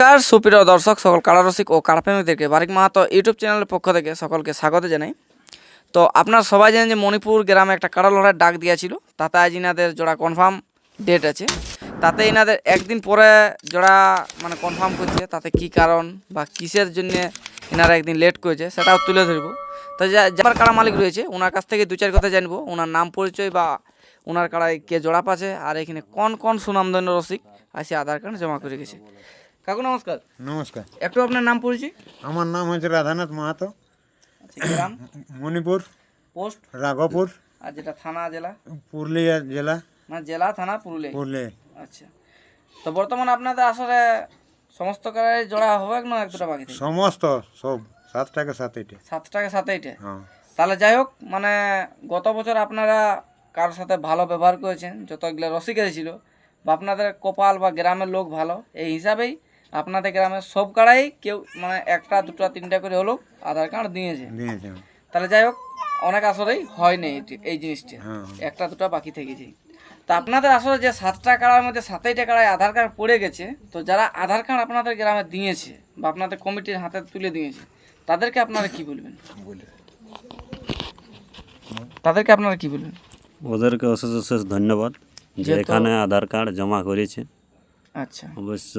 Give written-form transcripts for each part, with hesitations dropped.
নমস্কার সুপ্রিয় দর্শক সকল কারারসিক ও কারাপ্রেমিকদেরকে বারিক মাহাতো ইউটিউব চ্যানেলের পক্ষ থেকে সকলকে স্বাগত জানাই। তো আপনারা সবাই জানেন যে মণিপুর গ্রামে একটা কাড়া লড়াইয়ের ডাক দিয়েছিল, তাতে আজ ইনাদের জোড়া কনফার্ম ডেট আছে। তাতে ইনাদের একদিন পরে জোড়া মানে কনফার্ম করছে, তাতে কি কারণ বা কিসের জন্য ইনারা একদিন লেট করেছে সেটাও তুলে ধরব। তো যাবার কাড়া মালিক রয়েছে ওনার কাছ থেকে দু চার কথা জানবো, ওনার নাম পরিচয় বা ওনার কাড়ায় কে জোড়া পাচ্ছে আর এখানে কোন কোন সুনামধন্য রসিক আসে আধার কার্ড জমা করে গেছে। কাকু নমস্কার। নমস্কার, একটু আপনার নাম পরিচয়। আমার নাম হচ্ছে রাধানাথ মাহাতো, গ্রাম, মণিপুর, পোস্ট রাঘবপুর, আর যেটা থানা জেলা, পুরুলিয়া জেলা, মানে জেলা থানা পুরুলিয়া। পুরুলিয়া। আচ্ছা, তো বর্তমানে আপনাদের আসলে সমস্ত কারায় জোড়া হবে না এক দুটা বাকি থাকে? সমস্ত সব 7 টাকা 7 এটা। 7 টাকা 7 এইটা। হ্যাঁ, তাহলে যাই হোক, মানে গত বছর আপনারা কারোর সাথে ভালো ব্যবহার করেছেন, যতগুলো রসিকেরা ছিল বা আপনাদের কপাল বা গ্রামের লোক ভালো, এই হিসাবেই আপনাদের গ্রামের সব কাড়াই কেউ মানে একটা দুটো তিনটা করে হলেও আধার কার্ড দিয়েছে। দিয়েছে। তাহলে যাই হোক, অনেক আসলেই হয়নি এই জিনিসটা, হ্যাঁ, একটা দুটো বাকি থেকে যায়। তা আপনাদের আসলে যে 7টা কাড়ার মধ্যে 7টা কাড়ায় আধার কার্ড পড়ে গেছে, তো যারা আধার কার্ড আপনাদের গ্রামে দিয়েছে বা আপনাদের কমিটির হাতে তুলে দিয়েছে তাদেরকে আপনারা কি বলবেন? তাদেরকে আপনারা কি বলবেন? ওদেরকে অশেষ অশেষ ধন্যবাদ যে এখানে আধার কার্ড জমা করেছে। আচ্ছা, অবশ্য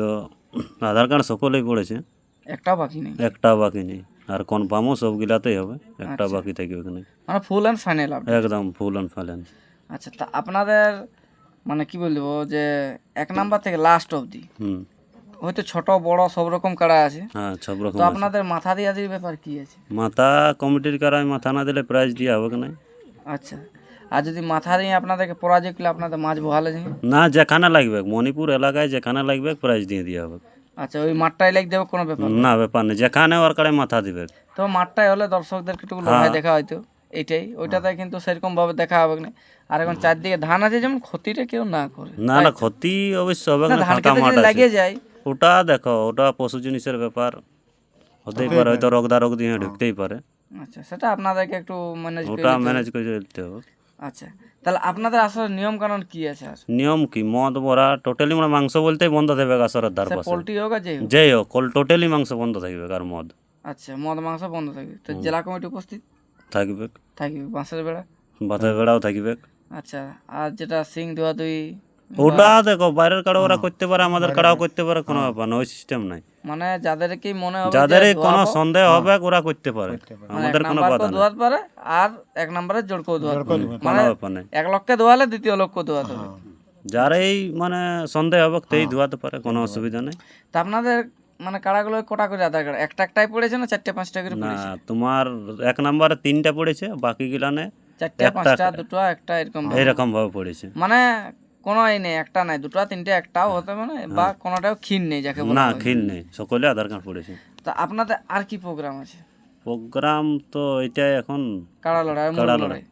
আধার কার্ড সকলেই পড়েছে, একটাও বাকি নেই, একটাও বাকি নেই। আর কনফার্মও সবগুলাতেই হবে, একটা বাকি থাকবে ওখানে। মানে ফুল অ্যান্ড ফাইনাল আপডেট। একদম ফুল অ্যান্ড ফাইনাল। আচ্ছা, তা আপনাদের মানে কি বলবো যে 1 নাম্বার থেকে লাস্ট অবধি হয়তো ছোট বড় সব রকম কাড়া আছে, হ্যাঁ সব রকম তো আছে। আপনাদের মাথা দিয়া দিয়ে ব্যাপার কি আছে? মাথা কমিটির কারায় মাথা না দিলে প্রাইজ দেওয়া হবে না। আচ্ছা, আর যদি মাথা দিয়ে আপনাদেরকে পরাজয় করলে আপনাদের মাছ বহালে যায়? না, যেখানে লাগবে মণিপুর এলাকায় যেখানে লাগবে প্রাইজ দিয়ে দেওয়া হবে। আচ্ছা, ওই মাঠটাই লেগ দেবে কোনো ব্যাপার না, ব্যাপার নেই, যেখানে ওর কারায় মাথা দিবে। তো মাঠটাই হলে দর্শকদেরকে একটু লড়াই দেখা হয়তো, এইটাই ওইটাতে কিন্তু সেরকম ভাবে দেখা হবে না। আর এখন চারদিকে ধান আছে, যেমন ক্ষতিটা কেউ না করে। না না, ক্ষতি অবশ্য হবে না, না, ধান ফাঁকা খেতে মাঠ যদি আছে। লাগিয়ে যায়, ওটা দেখো, ওটা পশু জিনিসের ব্যাপার, হতেই পারে, হয়তো রোগ দিয়ে ঢুকতেই পারে। আচ্ছা, সেটা আপনাদেরকে একটু ম্যানেজ করে ওটা নিতে হবে। ম্যানেজ করে চলতে হবে। আচ্ছা, তাহলে আপনাদের আসলে নিয়ম কানুন কি আছে? নিয়ম কি, মদ ভরা টোটালি মানে মাংস বলতেই বন্ধ থাকবে আসরের ধার পাশে। পোল্ট্রি হোক আর যেই হোক। যেই হোক, টোটালি মাংস বন্ধ থাকবে, আর মদ আচ্ছা, মদ মাংস বন্ধ থাকবে। তো জেলা কমিটি উপস্থিত থাকবে, থাকবে বাঁশের বেড়া। বাতের বেড়াও থাকবে। আচ্ছা, আর যেটা সিং ধোয়া দুই, ওটা দেখো, বাইরের কাড়া ওরা করতে পারে, আমাদের কাড়াও করতে পারে, কোনো ব্যাপার না, ওই সিস্টেম নাই। মানে যাদেরকে মনে হবে যাদের যে কোনো ধোয়াবো, সন্দেহ হবে ওরা করতে পারে, মানে আমাদের এক কোনো নাম্বার বাধা কেও নেই, ধোয়াতে পারে আর 1 নম্বরে জোড়কেও ধোয়াতে পারে। কোনো মানে ব্যাপার নেই। 1 লোককে ধোয়ালে দ্বিতীয় লোককে ধোয়াতে হবে। যার এই মানে সন্দেহ হবে তেই ধোয়াতে পারে, কোনো অসুবিধা নেই। তা আপনাদের মানে কাড়াগুলো কটা করে আধার কার্ড? একটাই পড়েছে না 4টে 5টা করে না, পড়েছে? তোমার 1 নম্বরে 3টা পড়েছে, বাকি গিলানে 4টে 5টা 2টো একটা এরকম ভাবে। এইরকম ভাবে পড়েছে। মানে কোনো এই নেই, একটা নাই, 2টা 3টে একটাও হতে মানে বা কোনোটাও ক্ষীণ নেই যাকে বলা না, হয়। ক্ষীণ নেই, সকলে আধার কার্ড পড়েছে। তা আপনাদের আর কি প্রোগ্রাম আছে? প্রোগ্রাম তো এটাই এখন, কাড়া লড়াই, কাড়া মুরগ লড়াই, লড়াই।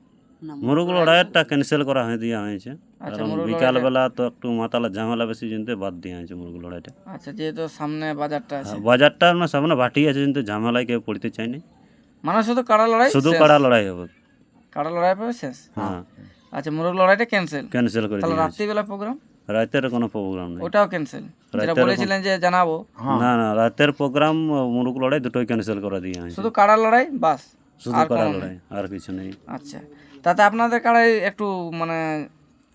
মুরগ লড়াইয়েরটা ক্যান্সেল করা দেওয়া হয়েছে, কারণ মুরগ বিকালবেলা তো একটু মাতালা ঝামেলা বেশি, কিন্তু বাদ দেওয়া হয়েছে মুরগ লড়াইটা। আচ্ছা, যেহেতু সামনে বাজারটা আছে, বাজারটা না সামনে ভাটি আছে, কিন্তু ঝামেলায় কেউ পড়তে চায়নি, মানে শুধু কাড়া লড়াই, শুধু শেষ। কাড়া লড়াই হবে। কাড়া লড়াই পাবে শেষ। হ্যাঁ, আচ্ছা, মুরগ লড়াইটা ক্যান্সেল। ক্যান্সেল করে তাহলে দেওয়া হয়েছে। রাত্রিবেলা প্রোগ্রাম? রাতের কোনো প্রোগ্রাম নেই। ওটাও ক্যান্সেল, যেটা রাতের বলেছিলেন যে জানাবো। না না, রাতের প্রোগ্রাম মুরগ লড়াই দুটোই ক্যান্সেল করে দেওয়া হয়েছে, শুধু কাড়া লড়াই বাস, শুধু আর কাড়া কোনো নেই। লড়াই, আর কিছু নেই। আচ্ছা, তাতে আপনাদের কাড়াই একটু মানে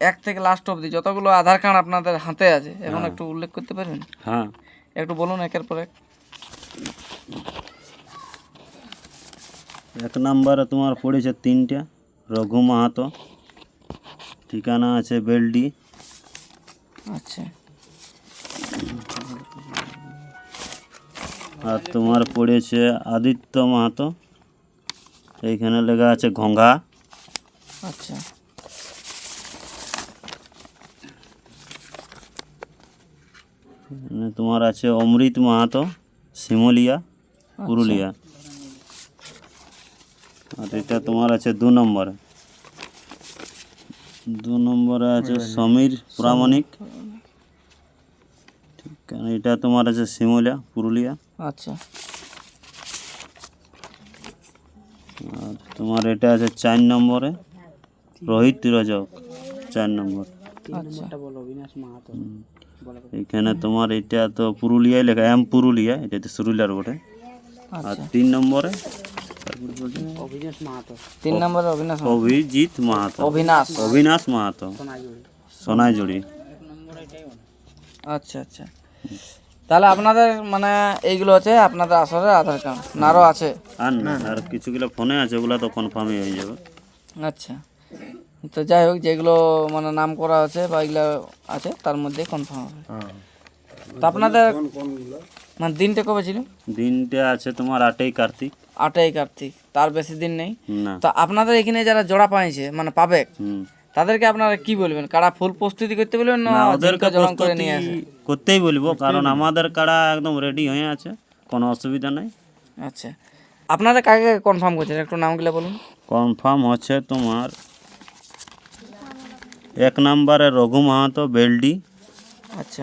1 থেকে লাস্ট অবধি যতগুলো আধার কার্ড আপনাদের হাতে আছে এখন একটু উল্লেখ করতে পারবেন? হ্যাঁ, একটু বলুন একের পর এক। 1 নম্বরে তোমার পড়েছে 3টা, রঘু মাহাতো, ঠিকানা আছে বেলডি। আচ্ছা, আর তোমার পড়েছে আদিত্য মাহাতো, এইখানে লেখা আছে ঘোঙ্গা। আচ্ছা, এখানে তোমার আছে অমৃত মাহাতো, শিমুলিয়া, পুরুলিয়া। আর এটা তোমার আছে 2 নম্বরে, 2 নম্বরে আছে সমীর প্রামাণিক, ঠিকানা এটা তোমার আছে শিমুলিয়া, পুরুলিয়া। আচ্ছা, আর তোমার এটা আছে 4 নম্বরে রোহিত রজক, 4 নম্বর। আচ্ছা, এখানে তোমার এটা তো পুরুলিয়ায় লেখা পুরুলিয়া, এটা তো সুরুলিয়ার বটে। আর আচ্ছা 3 নম্বরে 3 নম্বরে অবিনাশ অভিজিৎ মাহাতো, অবিনাশ অবিনাশ মাহাতো, সোনাইজুড়ি। আচ্ছা আচ্ছা, তাহলে আপনাদের মানে এইগুলো হচ্ছে আপনাদের আসলে আধার কার্ড না আরও আছে? আর না, আর কিছুগুলো ফোনে আছে, ওগুলো তো কনফার্মই হয়ে যাবে। আচ্ছা, তো যাই হোক যেগুলো মানে নাম করা আছে বা এগুলো আছে তার মধ্যে কনফার্ম হবে। হ্যাঁ তো আপনাদের মানে দিনটা কবে ছিল? দিনটা আছে তোমার 8ই কার্তিক। 8ই কার্তিক, তার বেশি দিন নেই। না। তো আপনাদের এখানে যারা জোড়া পাইছে মানে পাবে, হুম। তাদেরকে আপনারা কি বলবেন? কারা ফুল প্রস্তুতি করতে বলবেন না না, ওদেরকে জোড়া করে নিয়ে প্রস্তুতি আসে? করতেই বলবো, কারণ আমাদের কাড়া একদম রেডি হয়ে আছে, কোনো অসুবিধা নাই। আচ্ছা, আপনারা কাকে কনফার্ম করছেন একটু নামগুলো বলুন। কনফার্ম হচ্ছে তোমার 1 নম্বরে রঘু মাহাতো বেলডি, আচ্ছা,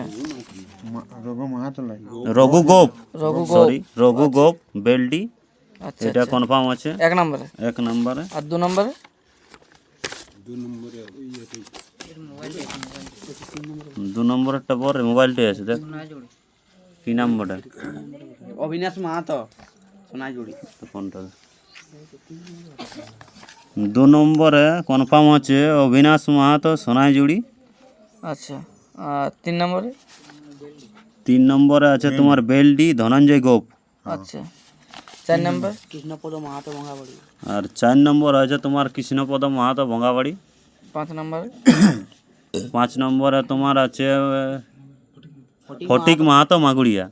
রঘু মাহাতো লাগে। রঘু গোপ, রঘু গোপ। সরি রঘু গোপ বেলডি, আচ্ছা এটা আচ্ছা, কনফার্ম আছে 1 নম্বরে। 1 নম্বরে। আর 2 নম্বরে? 2 নম্বরেরটা পরে মোবাইলটাই আছে, দেখ কি নম্বরটা অবিনাশ মাহাতো, সোনাইজুড়ি। কোনটা। 2 নম্বরে কনফার্ম আছে অবিনাশ মাহাতো সোনাইজুড়ি। আচ্ছা, আর 3 নম্বরে? 3 নম্বরে আছে তোমার বেলডি ধনঞ্জয় গোপ। আচ্ছা, 4 নম্বর? আর 4 নম্বর আছে তোমার কৃষ্ণপদ মাহাতো ভঙ্গাবাড়ি। 5 নম্বরে? 5 নম্বরে তোমার আছে ফটিক মাহাতো মাগুড়িয়া,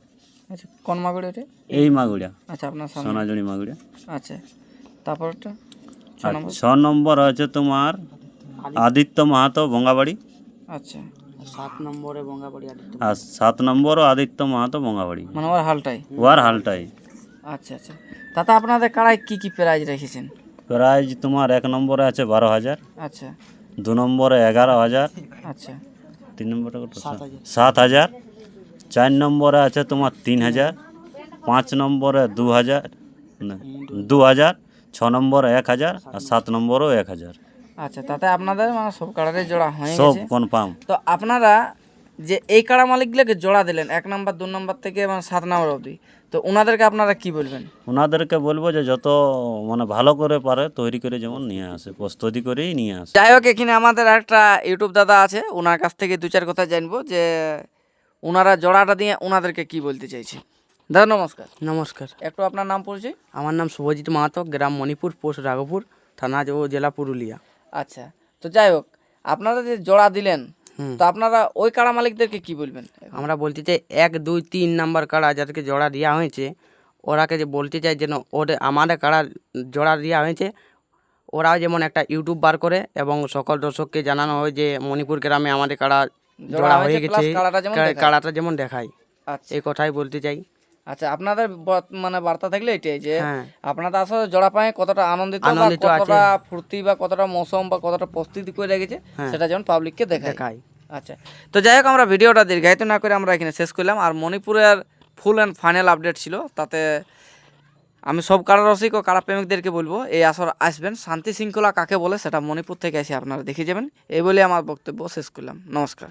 আচ্ছা, কোন মাগুড়ি ওটা? এই মাগুড়িয়া, আচ্ছা, আপনার সামনে। সোনাঝুরি মাগুড়িয়া। আচ্ছা, তারপরটা 6 আর নম্বর? 6 নম্বর আছে তোমার আদিত্য মাহাতো ভঙ্গাবাড়ি। আচ্ছা, আর 7 নম্বরও আদিত্য মাহাতো ভঙ্গাবাড়ি, মানে ওর হালটাই। ওয়ার হালটাই। আচ্ছা আচ্ছা, তাতে আপনাদের কাড়ায় কি কি প্রাইজ রেখেছেন? প্রাইজ তোমার 1 নম্বরে আছে 12,000, আচ্ছা 2 নম্বরে 11,000, আচ্ছা 3 নম্বরে 7,000, 4 নম্বরে আছে তোমার 3,000, 5 নম্বরে 2,000, 2,000, 6 নম্বরে 1,000 আর 7 নম্বরও 1,000। আচ্ছা, তাতে আপনাদের মানে সব কাড়ারে জোড়া হয়ে সব গেছে। কনফার্ম। তো আপনারা যে এই কাড়া মালিকগুলোকে জোড়া দিলেন 1 নম্বর 2 নম্বর থেকে মানে 7 নম্বর অবধি, তো ওনাদেরকে আপনারা কি বলবেন? ওনাদেরকে বলবো যে যত মানে ভালো করে পারে তৈরি করে যেমন নিয়ে আসে, প্রস্তুতি করেই নিয়ে আসে। যাই হোক, এখানে আমাদের একটা ইউটিউব দাদা আছে, ওনার কাছ থেকে 2-4 কথা জানবো যে ওনারা জোড়াটা দিয়ে ওনাদেরকে কি বলতে চাইছে। দাদা নমস্কার। নমস্কার, একটু আপনার নাম পরিচয়। আমার নাম শুভজিৎ মাহাতো, গ্রাম মণিপুর, পোস্ট রাঘবপুর, থানা জেলা পুরুলিয়া। আচ্ছা, তো যাই হোক, আপনারা যে জোড়া দিলেন, হুম। তো আপনারা ওই কাড়া মালিকদেরকে কি বলবেন? আমরা বলতে চাই 1, 2, 3 নাম্বার কাড়া যাদেরকে জোড়া দেওয়া হয়েছে, ওরাকে যে বলতে চাই যেন ওদের আমাদের কাড়া জোড়া দেওয়া হয়েছে, ওরাও যেমন একটা ইউটিউব বার করে এবং সকল দর্শককে জানানো হয় যে মণিপুর গ্রামে আমাদের কাড়া জোড়া হয়ে হয়েছে, গেছে, plus কাড়াটা যেমন দেখায়। কাড়াটা যেমন দেখায়, আচ্ছা এই কথাই বলতে চাই। আচ্ছা, আপনাদের মানে বার্তা থাকলে এটাই যে হ্যাঁ। আপনারা আসলে জোড়া পায় কতটা আনন্দিত বা আনন্দিত আছে। কতটা ফুর্তি বা কতটা মৌসুম বা কতটা প্রস্তুতি করে রেখেছে সেটা যেমন পাবলিককে দেখায়। দেখায়। আচ্ছা, তো যাই হোক, আমরা ভিডিওটা দীর্ঘায়িত না করে আমরা এখানে শেষ করলাম। আর মণিপুরের ফুল অ্যান্ড ফাইনাল আপডেট ছিল, তাতে আমি সব কারা রসিক ও কারা প্রেমিকদেরকে বলবো এই আসর আসবেন। শান্তি শৃঙ্খলা কাকে বলে সেটা মণিপুর থেকে এসে আপনারা দেখে যাবেন। এই বলে আমার বক্তব্য শেষ করলাম। নমস্কার।